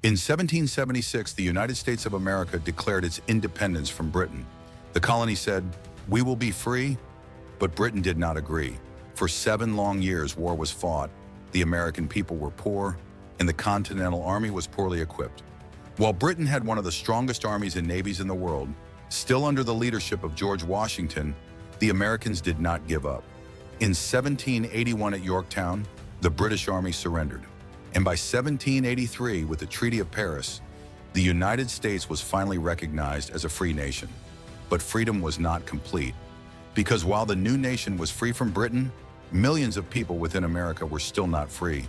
In 1776, the United States of America declared its independence from Britain. The colony said, "We will be free," but Britain did not agree. For 7 long years, war was fought, the American people were poor, and the Continental Army was poorly equipped. While Britain had one of the strongest armies and navies in the world, still under the leadership of George Washington, the Americans did not give up. In 1781 at Yorktown, the British Army surrendered. And by 1783, with the Treaty of Paris, the United States was finally recognized as a free nation. But freedom was not complete, because while the new nation was free from Britain, millions of people within America were still not free.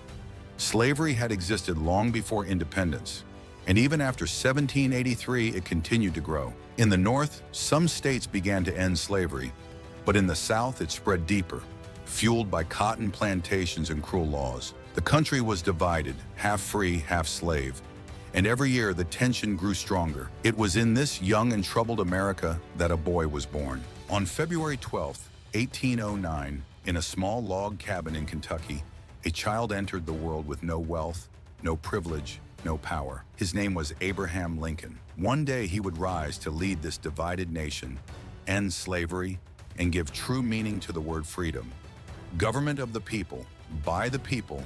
Slavery had existed long before independence, and even after 1783, it continued to grow. In the North, some states began to end slavery, but in the South, it spread deeper, fueled by cotton plantations and cruel laws. The country was divided, half free, half slave, and every year the tension grew stronger. It was in this young and troubled America that a boy was born. On February 12, 1809, in a small log cabin in Kentucky, a child entered the world with no wealth, no privilege, no power. His name was Abraham Lincoln. One day he would rise to lead this divided nation, end slavery, and give true meaning to the word freedom. Government of the people, by the people,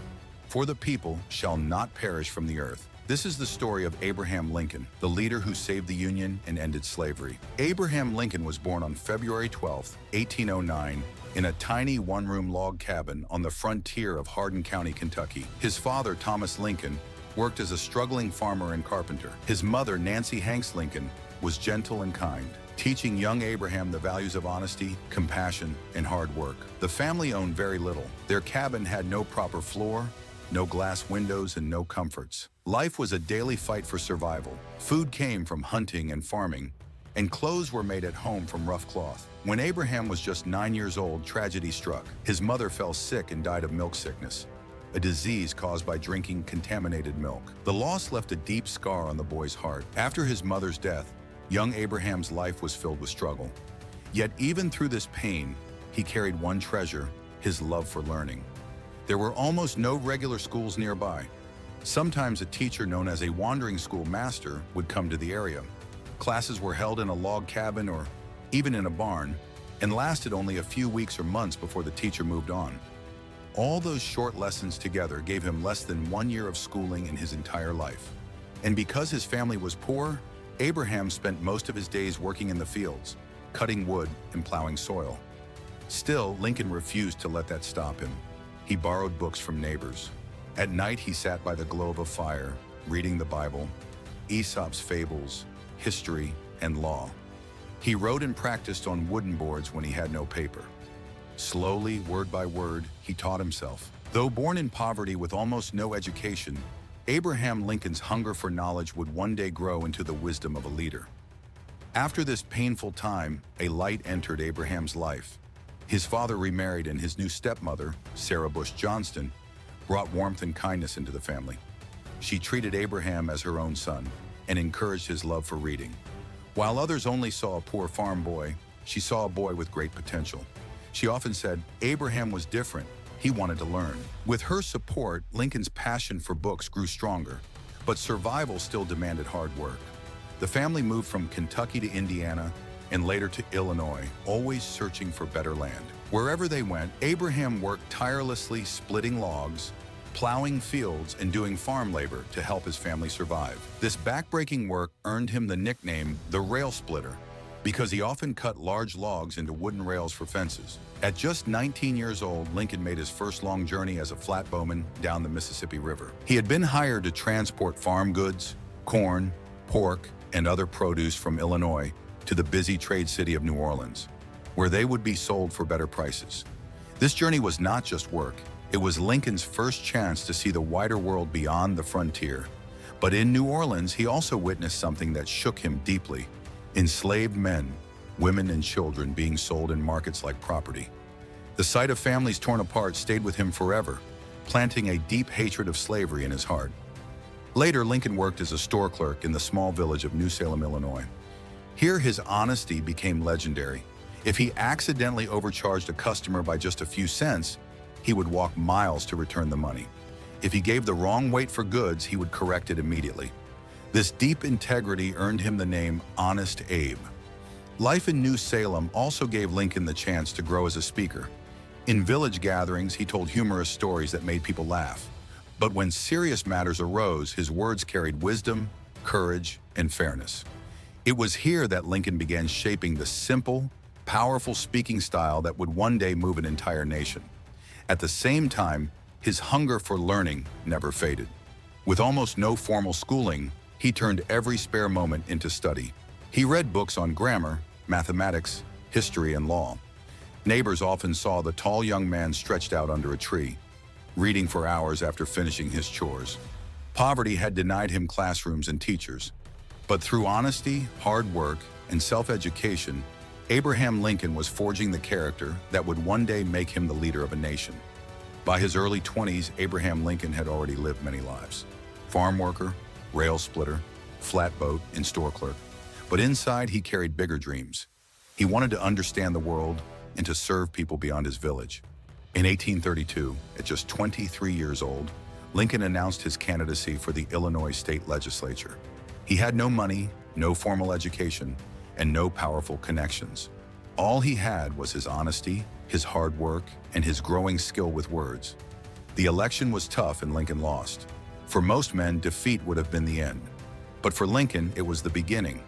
for the people shall not perish from the earth. This is the story of Abraham Lincoln, the leader who saved the Union and ended slavery. Abraham Lincoln was born on February 12, 1809, in a tiny one-room log cabin on the frontier of Hardin County, Kentucky. His father, Thomas Lincoln, worked as a struggling farmer and carpenter. His mother, Nancy Hanks Lincoln, was gentle and kind, teaching young Abraham the values of honesty, compassion, and hard work. The family owned very little. Their cabin had no proper floor, no glass windows, and no comforts. Life was a daily fight for survival. Food came from hunting and farming, and clothes were made at home from rough cloth. When Abraham was just 9 years old, tragedy struck. His mother fell sick and died of milk sickness, a disease caused by drinking contaminated milk. The loss left a deep scar on the boy's heart. After his mother's death, young Abraham's life was filled with struggle. Yet even through this pain, he carried one treasure, his love for learning. There were almost no regular schools nearby. Sometimes a teacher known as a wandering school master would come to the area. Classes were held in a log cabin or even in a barn, and lasted only a few weeks or months before the teacher moved on. All those short lessons together gave him less than 1 year of schooling in his entire life. And because his family was poor, Abraham spent most of his days working in the fields, cutting wood and plowing soil. Still, Lincoln refused to let that stop him. He borrowed books from neighbors. At night, he sat by the glow of a fire, reading the Bible, Aesop's fables, history, and law. He wrote and practiced on wooden boards when he had no paper. Slowly, word by word, he taught himself. Though born in poverty with almost no education, Abraham Lincoln's hunger for knowledge would one day grow into the wisdom of a leader. After this painful time, a light entered Abraham's life. His father remarried, and his new stepmother, Sarah Bush Johnston, brought warmth and kindness into the family. She treated Abraham as her own son and encouraged his love for reading. While others only saw a poor farm boy, she saw a boy with great potential. She often said, Abraham was different. He wanted to learn. With her support, Lincoln's passion for books grew stronger, but survival still demanded hard work. The family moved from Kentucky to Indiana and later to Illinois, always searching for better land. Wherever they went, Abraham worked tirelessly, splitting logs, plowing fields, and doing farm labor to help his family survive. This backbreaking work earned him the nickname the Rail Splitter, because he often cut large logs into wooden rails for fences. At just 19 years old, Lincoln made his first long journey as a flatbowman down the Mississippi River. He had been hired to transport farm goods, corn, pork, and other produce from Illinois to the busy trade city of New Orleans, where they would be sold for better prices. This journey was not just work. It was Lincoln's first chance to see the wider world beyond the frontier. But in New Orleans, he also witnessed something that shook him deeply: enslaved men, women, and children being sold in markets like property. The sight of families torn apart stayed with him forever, planting a deep hatred of slavery in his heart. Later, Lincoln worked as a store clerk in the small village of New Salem, Illinois. Here, his honesty became legendary. If he accidentally overcharged a customer by just a few cents, he would walk miles to return the money. If he gave the wrong weight for goods, he would correct it immediately. This deep integrity earned him the name Honest Abe. Life in New Salem also gave Lincoln the chance to grow as a speaker. In village gatherings, he told humorous stories that made people laugh. But when serious matters arose, his words carried wisdom, courage, and fairness. It was here that Lincoln began shaping the simple, powerful speaking style that would one day move an entire nation. At the same time, his hunger for learning never faded. With almost no formal schooling, he turned every spare moment into study. He read books on grammar, mathematics, history, and law. Neighbors often saw the tall young man stretched out under a tree, reading for hours after finishing his chores. Poverty had denied him classrooms and teachers. But through honesty, hard work, and self-education, Abraham Lincoln was forging the character that would one day make him the leader of a nation. By his early 20s, Abraham Lincoln had already lived many lives. Farm worker, rail splitter, flatboat, and store clerk. But inside, he carried bigger dreams. He wanted to understand the world and to serve people beyond his village. In 1832, at just 23 years old, Lincoln announced his candidacy for the Illinois state legislature. He had no money, no formal education, and no powerful connections. All he had was his honesty, his hard work, and his growing skill with words. The election was tough and Lincoln lost. For most men, defeat would have been the end. But for Lincoln, it was the beginning.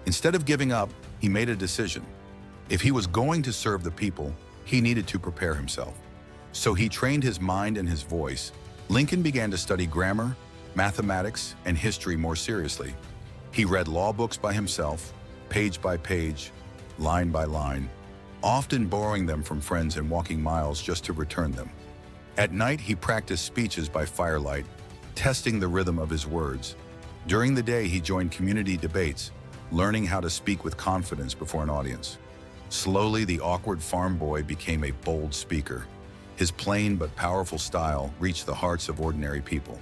Instead of giving up, he made a decision. If he was going to serve the people, he needed to prepare himself. So he trained his mind and his voice. Lincoln began to study grammar, mathematics, and history more seriously. He read law books by himself, page by page, line by line, often borrowing them from friends and walking miles just to return them. At night, he practiced speeches by firelight, testing the rhythm of his words. During the day, he joined community debates, learning how to speak with confidence before an audience. Slowly, the awkward farm boy became a bold speaker. His plain but powerful style reached the hearts of ordinary people.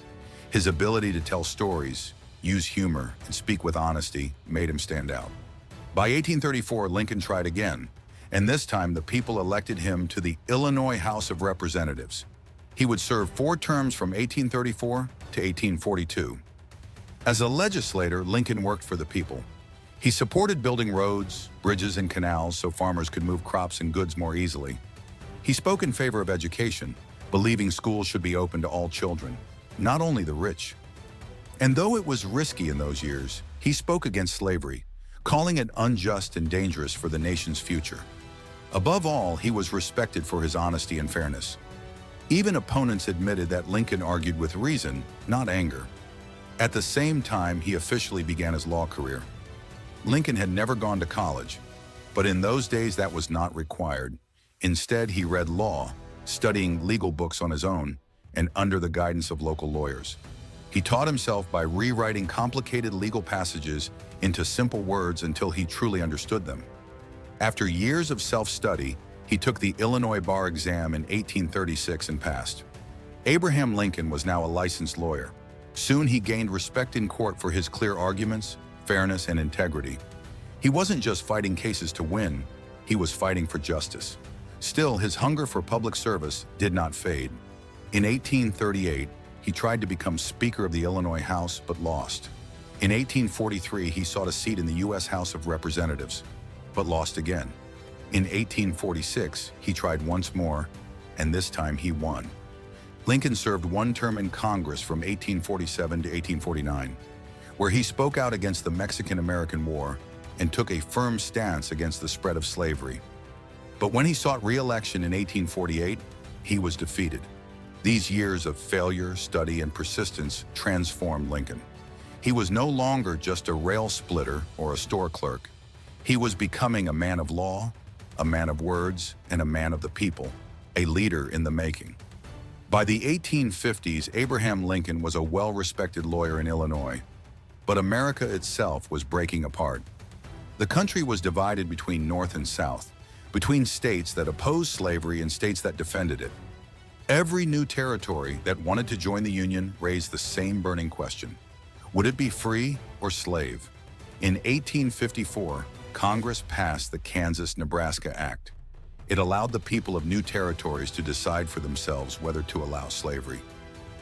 His ability to tell stories, use humor, and speak with honesty made him stand out. By 1834, Lincoln tried again, and this time the people elected him to the Illinois House of Representatives. He would serve 4 terms from 1834 to 1842. As a legislator, Lincoln worked for the people. He supported building roads, bridges, and canals so farmers could move crops and goods more easily. He spoke in favor of education, believing schools should be open to all children, not only the rich. And though it was risky in those years, he spoke against slavery, calling it unjust and dangerous for the nation's future. Above all, he was respected for his honesty and fairness. Even opponents admitted that Lincoln argued with reason, not anger. At the same time, he officially began his law career. Lincoln had never gone to college, but in those days that was not required. Instead, he read law, studying legal books on his own and under the guidance of local lawyers. He taught himself by rewriting complicated legal passages into simple words until he truly understood them. After years of self-study, he took the Illinois bar exam in 1836 and passed. Abraham Lincoln was now a licensed lawyer. Soon he gained respect in court for his clear arguments, fairness, and integrity. He wasn't just fighting cases to win, he was fighting for justice. Still, his hunger for public service did not fade. In 1838, he tried to become Speaker of the Illinois House, but lost. In 1843, he sought a seat in the U.S. House of Representatives, but lost again. In 1846, he tried once more, and this time he won. Lincoln served 1 term in Congress from 1847 to 1849, where he spoke out against the Mexican-American War and took a firm stance against the spread of slavery. But when he sought re-election in 1848, he was defeated. These years of failure, study, and persistence transformed Lincoln. He was no longer just a rail splitter or a store clerk. He was becoming a man of law, a man of words, and a man of the people, a leader in the making. By the 1850s, Abraham Lincoln was a well-respected lawyer in Illinois, but America itself was breaking apart. The country was divided between North and South, between states that opposed slavery and states that defended it. Every new territory that wanted to join the Union raised the same burning question: would it be free or slave? In 1854, Congress passed the Kansas-Nebraska Act. It allowed the people of new territories to decide for themselves whether to allow slavery.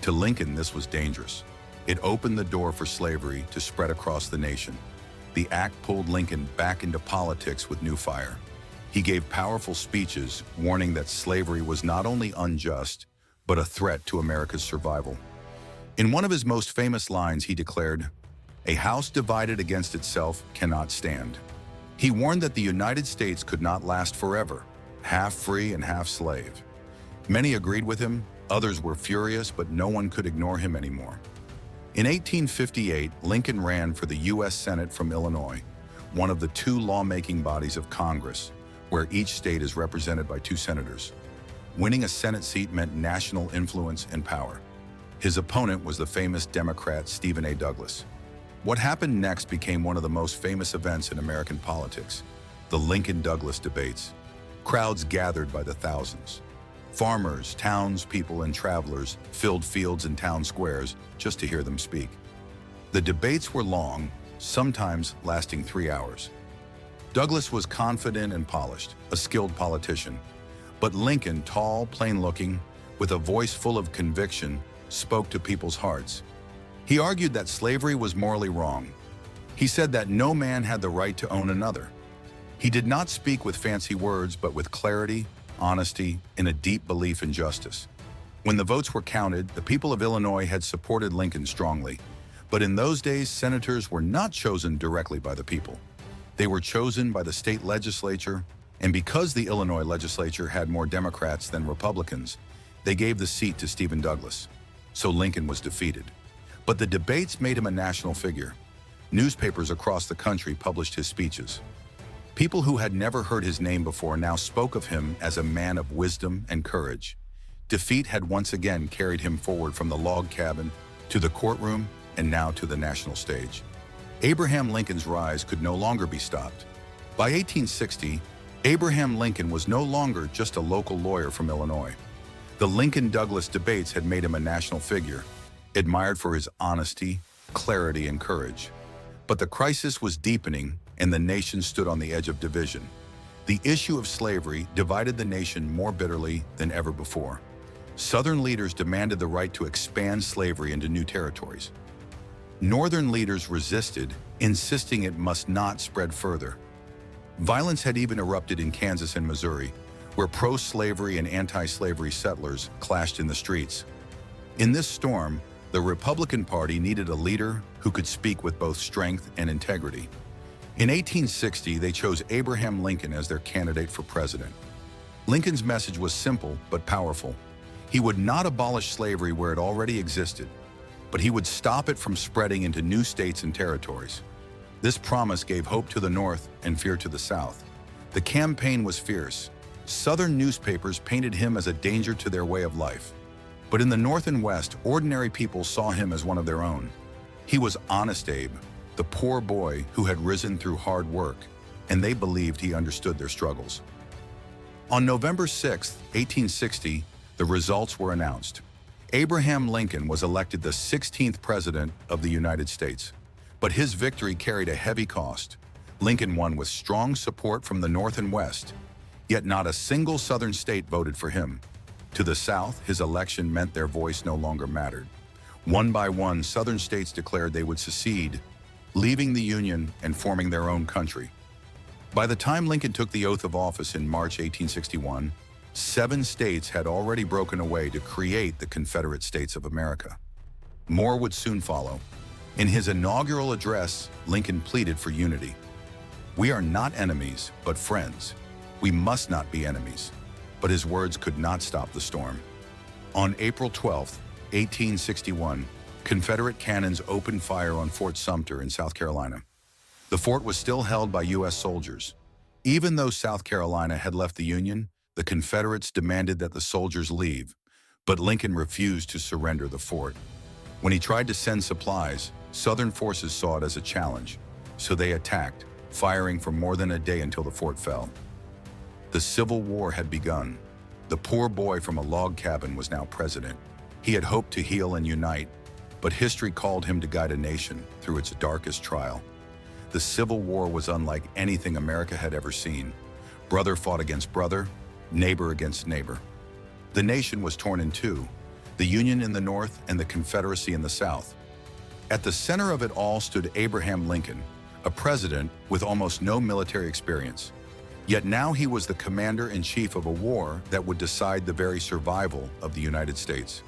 To Lincoln, this was dangerous. It opened the door for slavery to spread across the nation. The act pulled Lincoln back into politics with new fire. He gave powerful speeches warning that slavery was not only unjust, but a threat to America's survival. In one of his most famous lines, he declared, "A house divided against itself cannot stand." He warned that the United States could not last forever, half free and half slave. Many agreed with him, others were furious, but no one could ignore him anymore. In 1858, Lincoln ran for the U.S. Senate from Illinois, one of the two lawmaking bodies of Congress, where each state is represented by two senators. Winning a Senate seat meant national influence and power. His opponent was the famous Democrat Stephen A. Douglas. What happened next became one of the most famous events in American politics, the Lincoln-Douglas debates. Crowds gathered by the thousands. Farmers, townspeople, and travelers filled fields and town squares just to hear them speak. The debates were long, sometimes lasting 3 hours. Douglas was confident and polished, a skilled politician. But Lincoln, tall, plain-looking, with a voice full of conviction, spoke to people's hearts. He argued that slavery was morally wrong. He said that no man had the right to own another. He did not speak with fancy words, but with clarity, honesty, and a deep belief in justice. When the votes were counted, the people of Illinois had supported Lincoln strongly. But in those days, senators were not chosen directly by the people. They were chosen by the state legislature, and because the Illinois legislature had more Democrats than Republicans, they gave the seat to Stephen Douglas. So Lincoln was defeated. But the debates made him a national figure. Newspapers across the country published his speeches. People who had never heard his name before now spoke of him as a man of wisdom and courage. Defeat had once again carried him forward from the log cabin to the courtroom and now to the national stage. Abraham Lincoln's rise could no longer be stopped. By 1860, Abraham Lincoln was no longer just a local lawyer from Illinois. The Lincoln-Douglas debates had made him a national figure, admired for his honesty, clarity, and courage. But the crisis was deepening, and the nation stood on the edge of division. The issue of slavery divided the nation more bitterly than ever before. Southern leaders demanded the right to expand slavery into new territories. Northern leaders resisted, insisting it must not spread further. Violence had even erupted in Kansas and Missouri, where pro-slavery and anti-slavery settlers clashed in the streets. In this storm, the Republican Party needed a leader who could speak with both strength and integrity. In 1860, they chose Abraham Lincoln as their candidate for president. Lincoln's message was simple but powerful. He would not abolish slavery where it already existed, but he would stop it from spreading into new states and territories. This promise gave hope to the North and fear to the South. The campaign was fierce. Southern newspapers painted him as a danger to their way of life. But in the North and West, ordinary people saw him as one of their own. He was Honest Abe, the poor boy who had risen through hard work, and they believed he understood their struggles. On November 6, 1860, the results were announced. Abraham Lincoln was elected the 16th President of the United States. But his victory carried a heavy cost. Lincoln won with strong support from the North and West, yet not a single Southern state voted for him. To the South, his election meant their voice no longer mattered. One by one, Southern states declared they would secede, leaving the Union and forming their own country. By the time Lincoln took the oath of office in March 1861, 7 states had already broken away to create the Confederate States of America. More would soon follow. In his inaugural address, Lincoln pleaded for unity. "We are not enemies, but friends. We must not be enemies." But his words could not stop the storm. On April 12, 1861, Confederate cannons opened fire on Fort Sumter in South Carolina. The fort was still held by U.S. soldiers. Even though South Carolina had left the Union, the Confederates demanded that the soldiers leave, but Lincoln refused to surrender the fort. When he tried to send supplies, Southern forces saw it as a challenge, so they attacked, firing for more than a day until the fort fell. The Civil War had begun. The poor boy from a log cabin was now president. He had hoped to heal and unite, but history called him to guide a nation through its darkest trial. The Civil War was unlike anything America had ever seen. Brother fought against brother, neighbor against neighbor. The nation was torn in two. the Union in the North and the Confederacy in the South. At the center of it all stood Abraham Lincoln, a president with almost no military experience. Yet now he was the commander-in-chief of a war that would decide the very survival of the United States.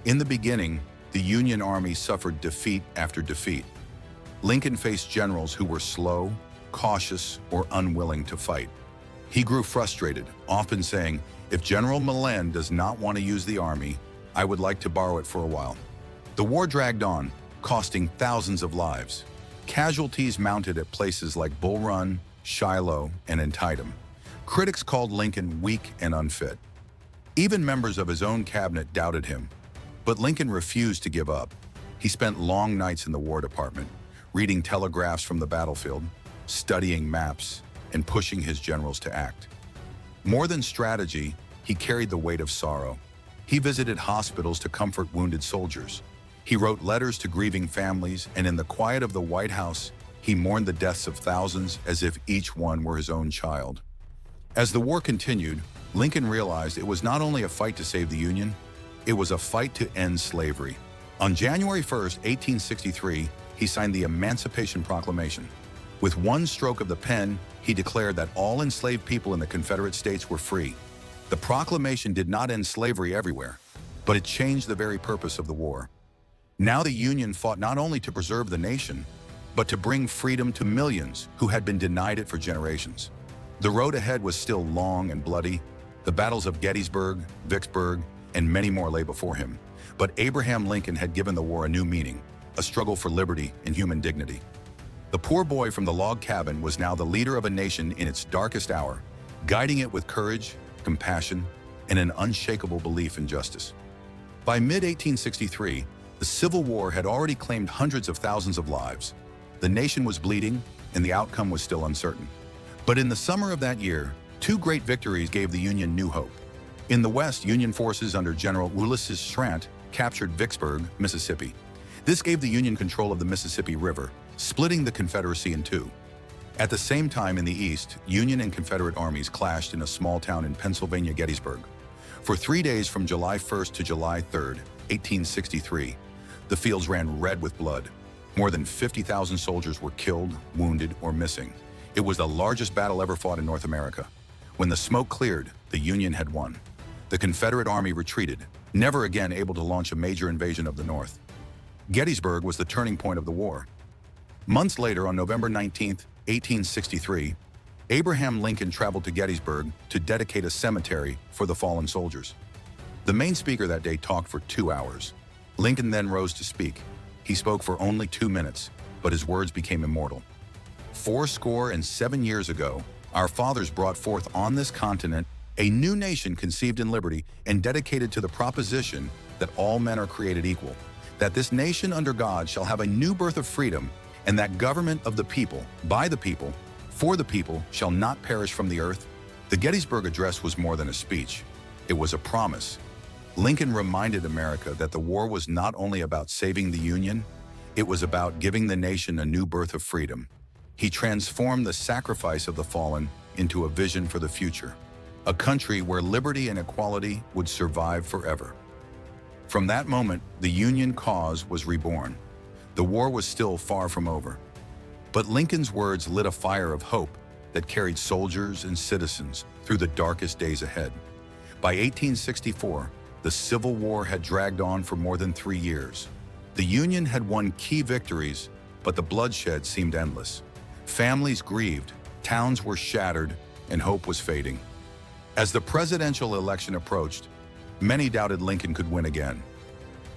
In the beginning, the Union Army suffered defeat after defeat. Lincoln faced generals who were slow, cautious, or unwilling to fight. He grew frustrated, often saying, "If General Millen does not want to use the army, I would like to borrow it for a while." The war dragged on, costing thousands of lives. Casualties mounted at places like Bull Run, Shiloh, and Antietam. Critics called Lincoln weak and unfit. Even members of his own cabinet doubted him. But Lincoln refused to give up. He spent long nights in the War Department, reading telegraphs from the battlefield, studying maps, and pushing his generals to act. More than strategy, he carried the weight of sorrow. He visited hospitals to comfort wounded soldiers. He wrote letters to grieving families, and in the quiet of the White House, he mourned the deaths of thousands as if each one were his own child. As the war continued, Lincoln realized it was not only a fight to save the Union, it was a fight to end slavery. On January 1st, 1863, he signed the Emancipation Proclamation. With one stroke of the pen, he declared that all enslaved people in the Confederate States were free. The proclamation did not end slavery everywhere, but it changed the very purpose of the war. Now the Union fought not only to preserve the nation, but to bring freedom to millions who had been denied it for generations. The road ahead was still long and bloody. The battles of Gettysburg, Vicksburg, and many more lay before him. But Abraham Lincoln had given the war a new meaning, a struggle for liberty and human dignity. The poor boy from the log cabin was now the leader of a nation in its darkest hour, guiding it with courage, compassion, and an unshakable belief in justice. By mid-1863, the Civil War had already claimed hundreds of thousands of lives. The nation was bleeding, and the outcome was still uncertain. But in the summer of that year, two great victories gave the Union new hope. In the West, Union forces under General Ulysses Grant captured Vicksburg, Mississippi. This gave the Union control of the Mississippi River, splitting the Confederacy in two. At the same time in the East, Union and Confederate armies clashed in a small town in Pennsylvania, Gettysburg. For 3 days from July 1st to July 3rd, 1863, the fields ran red with blood. More than 50,000 soldiers were killed, wounded, or missing. It was the largest battle ever fought in North America. When the smoke cleared, the Union had won. The Confederate Army retreated, never again able to launch a major invasion of the North. Gettysburg was the turning point of the war. Months later, on November 19, 1863, Abraham Lincoln traveled to Gettysburg to dedicate a cemetery for the fallen soldiers. The main speaker that day talked for 2 hours. Lincoln then rose to speak. He spoke for only 2 minutes, but his words became immortal. 87 years ago, our fathers brought forth on this continent a new nation conceived in liberty and dedicated to the proposition that all men are created equal, that this nation under God shall have a new birth of freedom, and that government of the people, by the people, for the people, shall not perish from the earth. The Gettysburg Address was more than a speech. It was a promise. Lincoln reminded America that the war was not only about saving the Union, it was about giving the nation a new birth of freedom. He transformed the sacrifice of the fallen into a vision for the future, a country where liberty and equality would survive forever. From that moment, the Union cause was reborn. The war was still far from over. But Lincoln's words lit a fire of hope that carried soldiers and citizens through the darkest days ahead. By 1864, the Civil War had dragged on for more than 3 years. The Union had won key victories, but the bloodshed seemed endless. Families grieved, towns were shattered, and hope was fading. As the presidential election approached, many doubted Lincoln could win again.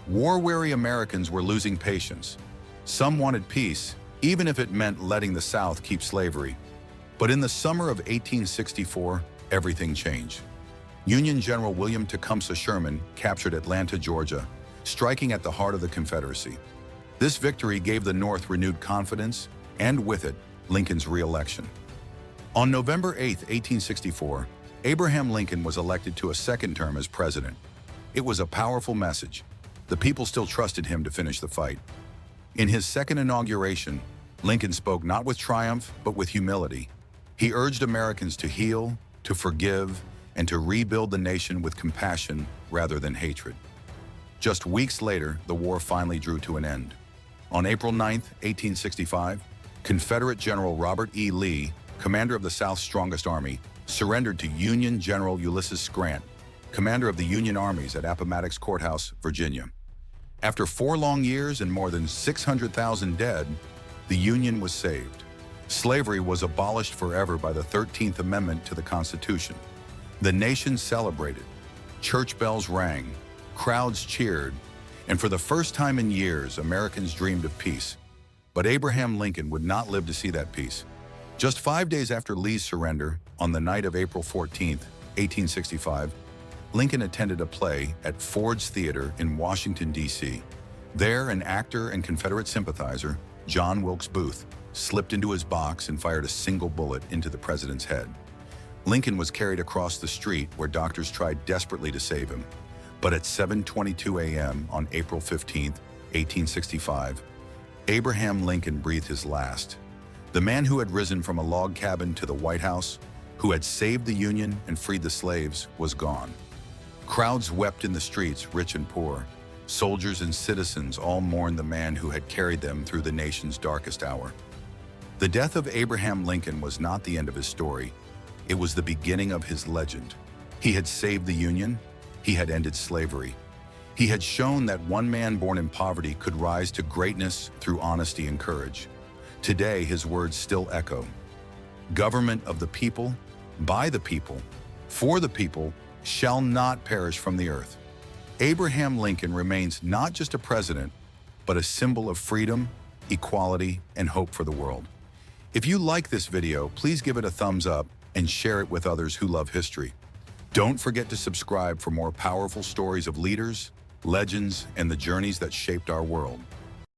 War-weary Americans were losing patience. Some wanted peace, even if it meant letting the South keep slavery. But in the summer of 1864, everything changed. Union General William Tecumseh Sherman captured Atlanta, Georgia, striking at the heart of the Confederacy. This victory gave the North renewed confidence, and with it, Lincoln's re-election. On November 8, 1864, Abraham Lincoln was elected to a second term as president. It was a powerful message. The people still trusted him to finish the fight. In his second inauguration, Lincoln spoke not with triumph, but with humility. He urged Americans to heal, to forgive, and to rebuild the nation with compassion rather than hatred. Just weeks later, the war finally drew to an end. On April 9, 1865, Confederate General Robert E. Lee, commander of the South's strongest army, surrendered to Union General Ulysses Grant, commander of the Union armies at Appomattox Courthouse, Virginia. After 4 long years and more than 600,000 dead, the Union was saved. Slavery was abolished forever by the 13th Amendment to the Constitution. The nation celebrated. Church bells rang, crowds cheered, and for the first time in years, Americans dreamed of peace. But Abraham Lincoln would not live to see that peace. Just 5 days after Lee's surrender, on the night of April 14, 1865, Lincoln attended a play at Ford's Theater in Washington, D.C. There, an actor and Confederate sympathizer, John Wilkes Booth, slipped into his box and fired a single bullet into the president's head. Lincoln was carried across the street where doctors tried desperately to save him. But at 7:22 a.m. on April 15, 1865, Abraham Lincoln breathed his last. The man who had risen from a log cabin to the White House, who had saved the Union and freed the slaves, was gone. Crowds wept in the streets, rich and poor. Soldiers and citizens all mourned the man who had carried them through the nation's darkest hour. The death of Abraham Lincoln was not the end of his story. It was the beginning of his legend. He had saved the Union. He had ended slavery. He had shown that one man born in poverty could rise to greatness through honesty and courage. Today, his words still echo. Government of the people, by the people, for the people, shall not perish from the earth. Abraham Lincoln remains not just a president, but a symbol of freedom, equality, and hope for the world. If you like this video, please give it a thumbs up and share it with others who love history. Don't forget to subscribe for more powerful stories of leaders, legends, and the journeys that shaped our world.